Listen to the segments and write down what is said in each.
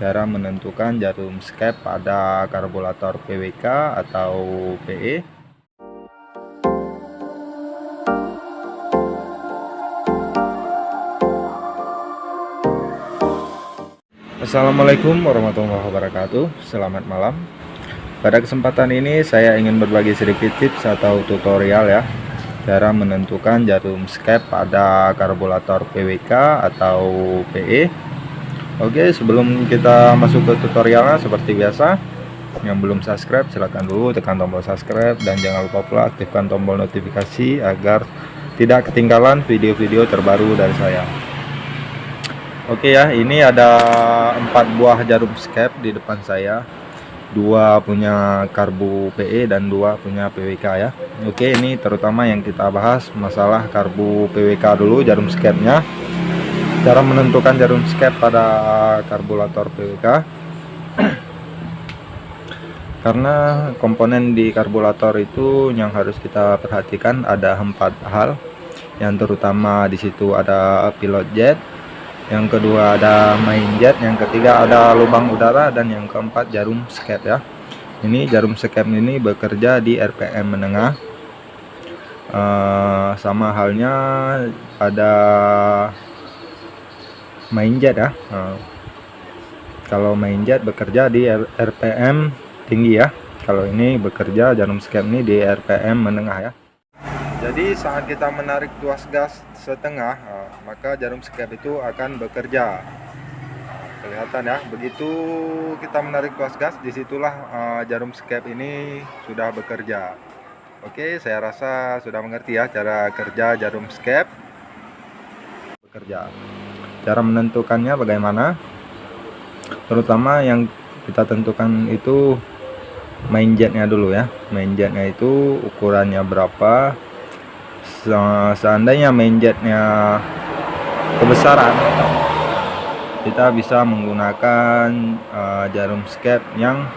Cara menentukan jarum skep pada karburator PWK atau PE. Assalamualaikum warahmatullahi wabarakatuh. Selamat malam. Pada kesempatan ini saya ingin berbagi sedikit tips atau tutorial ya, cara menentukan jarum skep pada karburator PWK atau PE. Oke, sebelum kita masuk ke tutorialnya, seperti biasa, yang belum subscribe silahkan dulu tekan tombol subscribe dan jangan lupa pula aktifkan tombol notifikasi agar tidak ketinggalan video-video terbaru dari saya. Oke ya, ini ada 4 buah jarum skep di depan saya, 2 punya karbu PE dan 2 punya PWK ya. Oke, ini terutama yang kita bahas masalah karbu PWK dulu, jarum skepnya. Cara menentukan jarum skep pada karburator PWK. Karena komponen di karburator itu yang harus kita perhatikan ada 4 hal. Yang terutama di situ ada pilot jet, yang kedua ada main jet, yang ketiga ada lubang udara, dan yang keempat jarum skep ya. Ini jarum skep ini bekerja di RPM menengah. Sama halnya pada main jet ya. Kalau main jet bekerja di RPM tinggi ya. Kalau ini bekerja jarum skep ini di RPM menengah ya. Jadi saat kita menarik tuas gas setengah, maka jarum skep itu akan bekerja. Kelihatan ya. Begitu kita menarik tuas gas, disitulah jarum skep ini sudah bekerja. Oke, saya rasa sudah mengerti ya cara kerja jarum skep bekerja. Cara menentukannya bagaimana? Terutama yang kita tentukan itu main jetnya dulu ya. Main jetnya itu ukurannya berapa. Seandainya main jetnya kebesaran, kita bisa menggunakan jarum skep yang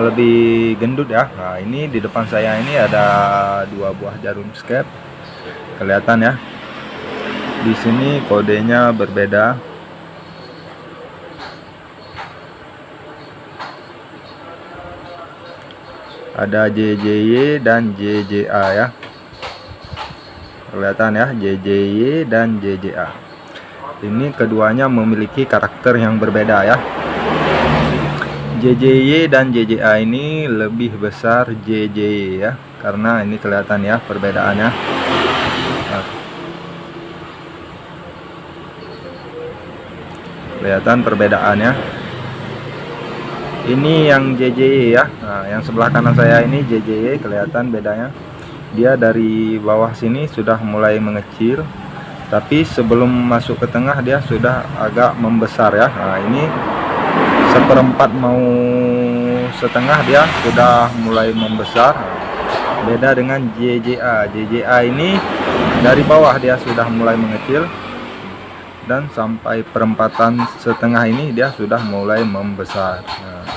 lebih gendut ya. Nah, ini di depan saya ini ada 2 buah jarum skep. Kelihatan ya. Di sini kodenya berbeda. Ada JJY dan JJA ya. Kelihatan ya, JJY dan JJA. Ini keduanya memiliki karakter yang berbeda ya. JJY dan JJA ini lebih besar JJY ya, karena ini kelihatan ya perbedaannya. Nah, kelihatan perbedaannya. Ini yang JJY ya. Nah, yang sebelah kanan saya ini JJY, kelihatan bedanya. Dia dari bawah sini sudah mulai mengecil, tapi sebelum masuk ke tengah dia sudah agak membesar ya. Nah, ini seperempat mau setengah dia sudah mulai membesar. Beda dengan JJA. JJA ini dari bawah dia sudah mulai mengecil, dan sampai perempatan setengah ini dia sudah mulai membesar. Nah,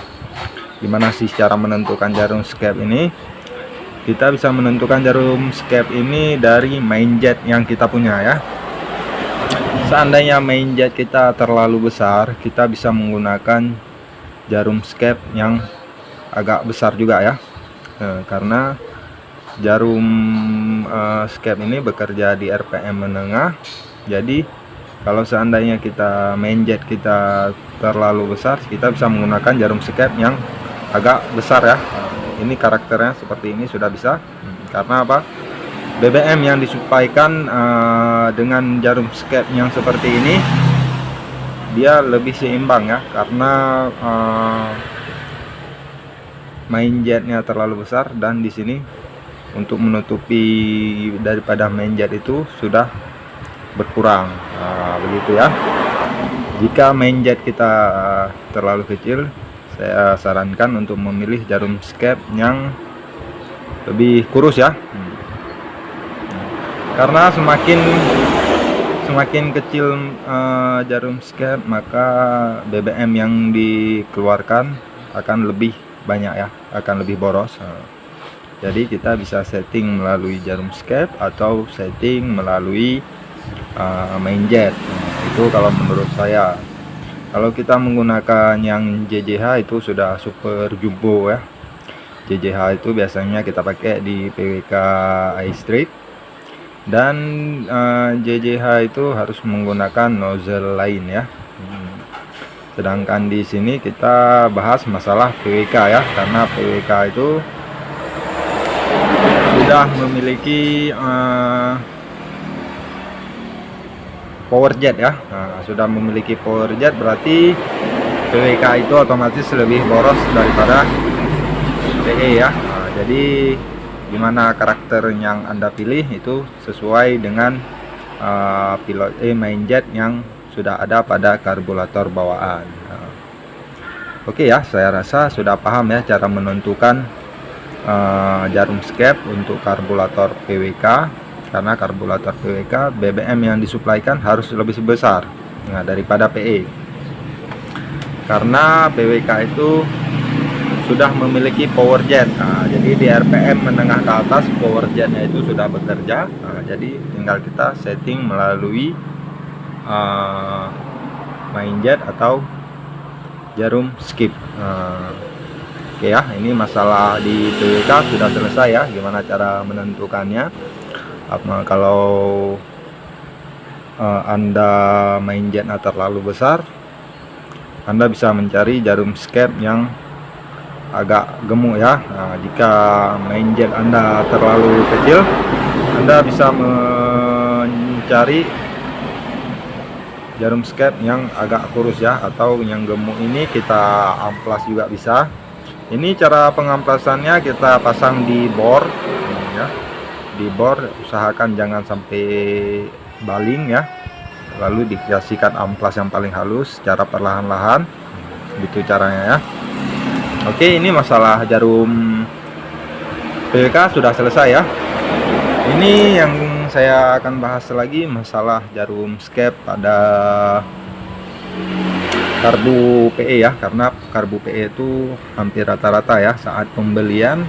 gimana sih cara menentukan jarum skep ini? Kita bisa menentukan jarum skep ini dari main jet yang kita punya ya. Seandainya main jet kita terlalu besar, kita bisa menggunakan jarum skep yang agak besar juga ya. Karena jarum skep ini bekerja di RPM menengah. Jadi kalau seandainya kita main jet kita terlalu besar, kita bisa menggunakan jarum skep yang agak besar ya. Ini karakternya seperti ini sudah bisa. Karena apa? BBM yang disuplaikan dengan jarum skep yang seperti ini, dia lebih seimbang ya. Karena main jetnya terlalu besar, dan di sini untuk menutupi daripada main jet itu sudah berkurang. Begitu ya. Jika main jet kita terlalu kecil, saya sarankan untuk memilih jarum skep yang lebih kurus ya. Karena semakin kecil jarum skep, maka BBM yang dikeluarkan akan lebih banyak ya, akan lebih boros. Jadi kita bisa setting melalui jarum skep atau setting melalui main jet. Itu kalau menurut saya. Kalau kita menggunakan yang JJH itu sudah super jumbo ya. JJH itu biasanya kita pakai di PWK iStrip, dan JJH itu harus menggunakan nozzle lain ya. Sedangkan di sini kita bahas masalah PWK ya, karena PWK itu sudah memiliki power jet ya. Sudah memiliki power jet, berarti PWK itu otomatis lebih boros daripada PE ya. Jadi gimana karakter yang Anda pilih itu sesuai dengan pilot main jet yang sudah ada pada karburator bawaan. Oke ya, saya rasa sudah paham ya cara menentukan jarum skep untuk karburator PWK, karena karburator PWK BBM yang disuplaikan harus lebih besar daripada PE, karena PWK itu sudah memiliki power jet. Jadi di RPM menengah ke atas power jetnya itu sudah bekerja. Jadi tinggal kita setting melalui main jet atau jarum skip. Oke ya, ini masalah di PWK sudah selesai ya, gimana cara menentukannya. Kalau Anda main jetnya terlalu besar, Anda bisa mencari jarum skep yang agak gemuk ya. Jika main jet Anda terlalu kecil, Anda bisa mencari jarum skep yang agak kurus ya, atau yang gemuk ini kita amplas juga bisa. Ini cara pengamplasannya, kita pasang di bor ya. Di bor usahakan jangan sampai baling ya, lalu dikasihkan amplas yang paling halus secara perlahan-lahan, gitu caranya ya. Oke, ini masalah jarum PWK sudah selesai ya. Ini yang saya akan bahas lagi masalah jarum skep pada karbu PE ya, karena karbu PE itu hampir rata-rata ya saat pembelian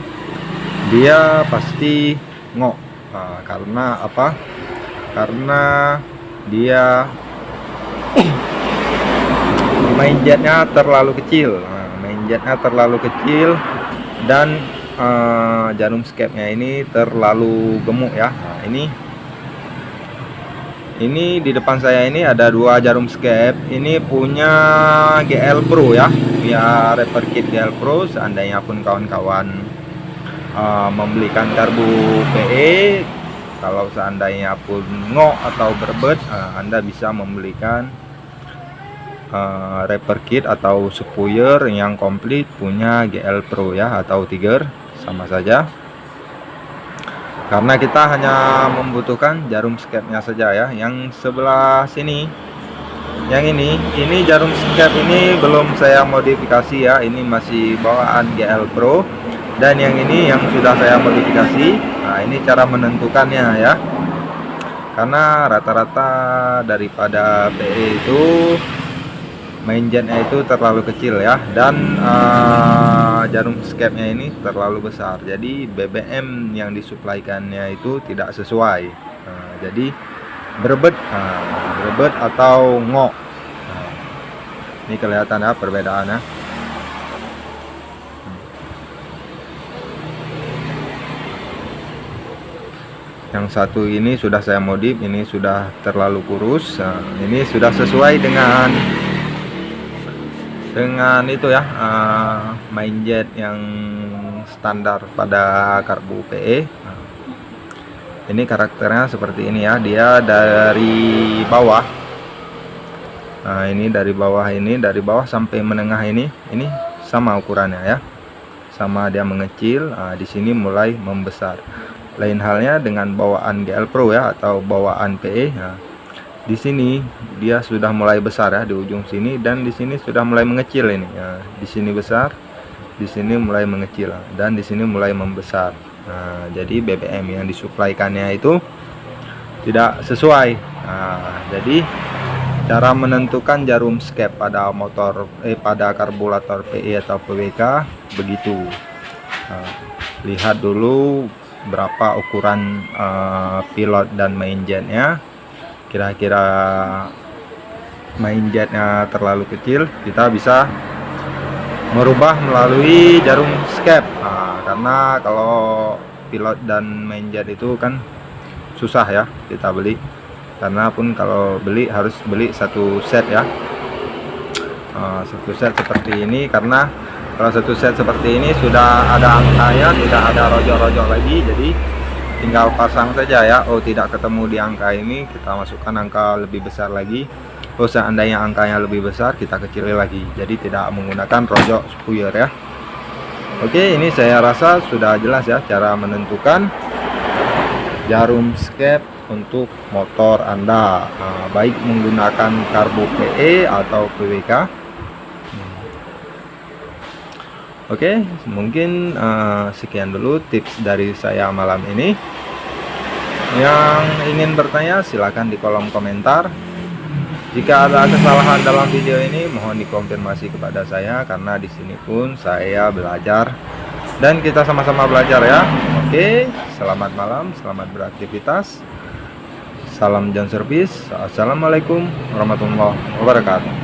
dia pasti ngok. Karena apa? Karena dia main jetnya terlalu kecil. Main jetnya terlalu kecil dan jarum skepnya ini terlalu gemuk ya. Ini di depan saya ini ada dua jarum skep. Ini punya GL Pro ya, punya repair kit GL Pro. Seandainya pun kawan-kawan membelikan karbu PE, kalau seandainya pun ngok atau berbet, Anda bisa membelikan repair kit atau spuyer yang komplit punya GL Pro ya, atau Tiger, sama saja. Karena kita hanya membutuhkan jarum skepnya saja ya. Yang sebelah sini, yang ini jarum skep ini belum saya modifikasi ya, ini masih bawaan GL Pro. Dan yang ini yang sudah saya modifikasi. Nah, ini cara menentukannya ya, karena rata-rata daripada PE itu main jetnya itu terlalu kecil ya, dan jarum skepnya ini terlalu besar, jadi BBM yang disuplaikannya itu tidak sesuai. Jadi berbet atau ngok. Ini kelihatan ya perbedaannya. Yang satu ini sudah saya modif, ini sudah terlalu kurus. Ini sudah sesuai dengan itu ya, main jet yang standar pada karbu PE. Ini karakternya seperti ini ya, dia dari bawah. Nah, ini dari bawah sampai menengah ini sama ukurannya ya, sama dia mengecil. Di sini mulai membesar. Lain halnya dengan bawaan GL Pro ya, atau bawaan PE. Di sini dia sudah mulai besar ya di ujung sini, dan di sini sudah mulai mengecil ini ya. Di sini besar, di sini mulai mengecil, dan di sini mulai membesar. Jadi BBM yang disuplaikannya itu tidak sesuai. Jadi cara menentukan jarum skep pada pada karburator PE atau PWK begitu. Lihat dulu berapa ukuran pilot dan main jetnya, kira-kira main jetnya terlalu kecil, kita bisa merubah melalui jarum skep. Karena kalau pilot dan main jet itu kan susah ya kita beli, karena pun kalau beli harus beli satu set ya, satu set seperti ini. Karena kalau satu set seperti ini sudah ada angkanya, tidak ada rojok-rojok lagi, jadi tinggal pasang saja ya. Oh, tidak ketemu di angka ini, kita masukkan angka lebih besar lagi. Oh, seandainya angkanya lebih besar, kita kecilin lagi, jadi tidak menggunakan rojok spuyer ya. Oke, ini saya rasa sudah jelas ya cara menentukan jarum skep untuk motor Anda, baik menggunakan karbo PE atau PWK. Oke, mungkin sekian dulu tips dari saya malam ini. Yang ingin bertanya silahkan di kolom komentar. Jika ada kesalahan dalam video ini, mohon dikonfirmasi kepada saya, karena di sini pun saya belajar dan kita sama-sama belajar ya. Oke, selamat malam, selamat beraktivitas. Salam John Service. Assalamualaikum warahmatullahi wabarakatuh.